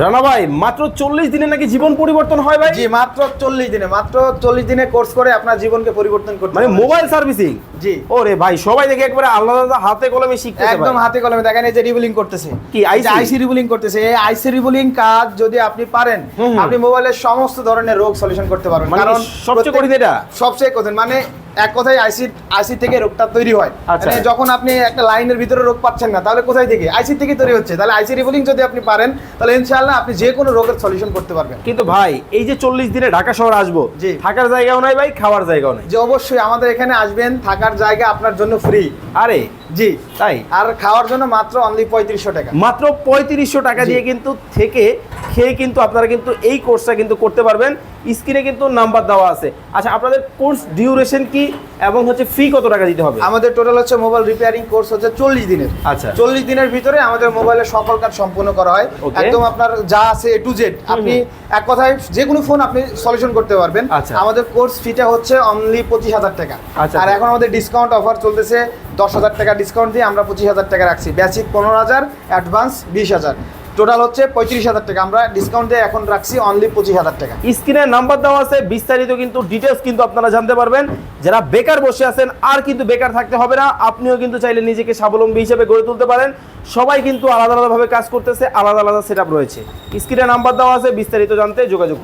রানা ভাই মাত্র 40 দিনে নাকি জীবন পরিবর্তন হয় ভাই? জি মাত্র 40 দিনে কোর্স করে আপনার জীবনকে পরিবর্তন করতে মানে পারবেন। Mobile servicing? জি ওরে ভাই সবাই দেখে একবারে আলাদা আলাদা হাতে কলমে শিখতেছে একদম ভাই। হাতে কলমে দেখেন এই যে রিবুলিং করতেছে কি IC? আইসি রিবুলিং করতেছে। এই আইসি রিবুলিং কাজ যদি আপনি পারেন হুম। আপনি মোবাইলের সমস্ত ধরনের রোগ সলিউশন করতে পারবেন। মানে কারণ সবচেয়ে কঠিন এটা? সবচেয়ে কঠিন মানে এক কথায় আইসি থেকে রোগটা তৈরি হয়। আচ্ছা। মানে যখন আপনি একটা লাইনের ভিতরে রোগ পাচ্ছেন না তাহলে কোথায় থেকে? আইসি থেকে তৈরি হচ্ছে। তাহলে আইসি রিবুলিং যদি আপনি পারেন তাহলে ইনশাআল্লাহ আপনি যে কোনো রোগের সলিউশন করতে পারবেন। কিন্তু ভাই এই যে 40 দিনে ঢাকা শহর আসবো, জি। থাকার জায়গাও নাই ভাই, খাওয়ার জায়গাও নাই। যে অবশ্যই আমাদের এখানে আসবেন, থাকার জায়গা আপনার জন্য ফ্রি। আরে জি তাই? আর খাওয়ার জন্য মাত্র অনলি 3500 টাকা। মাত্র 3500 টাকা জি। দিয়ে কিন্তু থেকে খেয়ে কিন্তু আপনারা কিন্তু এই কোর্সটা কিন্তু করতে পারবেন। স্ক্রিনে কিন্তু নাম্বার দেওয়া আছে। আচ্ছা আপনাদের কোর্স ডিউরেশন কি এবং হচ্ছে ফি কত টাকা দিতে হবে? আমাদের টোটাল হচ্ছে মোবাইল রিপেয়ারিং কোর্স হচ্ছে 40 দিনের। আচ্ছা। 40 দিনের ভিতরে আমাদের মোবাইলের সকল কাজ সম্পূর্ণ করা হয়। Okay. একদম আপনার যা আছে A to Z আপনি এক কথায় যে কোনো ফোন আপনি সলিউশন করতে পারবেন। আচ্ছা। আমাদের কোর্স ফিটা হচ্ছে অনলি 25,000 টাকা। আচ্ছা। আর এখন আমাদের ডিসকাউন্ট অফার চলতেছে 10,000 টাকা ডিসকাউন্ট দিয়ে আমরা 25,000 টাকা রাখছি। বেসিক 15,000, অ্যাডভান্স 20,000, টোটাল হচ্ছে 35,000 টাকা। আমরা ডিসকাউন্ট দিয়ে এখন রাখছি অনলি 25,000 টাকা। স্ক্রিনে নাম্বার দেওয়া আছে, বিস্তারিত কিন্তু ডিটেলস কিন্তু আপনারা জানতে পারবেন। যারা বেকার বসে আছেন আর কিন্তু বেকার থাকতে হবে না, আপনিও কিন্তু চাইলে নিজেকে স্বাবলম্বী হিসেবে গড়ে তুলতে পারেন। সবাই কিন্তু আলাদা আলাদাভাবে কাজ করতেছে, আলাদা আলাদা সেটআপ রয়েছে। স্ক্রিনে নাম্বার দেওয়া আছে, বিস্তারিত জানতে যোগাযোগ করুন।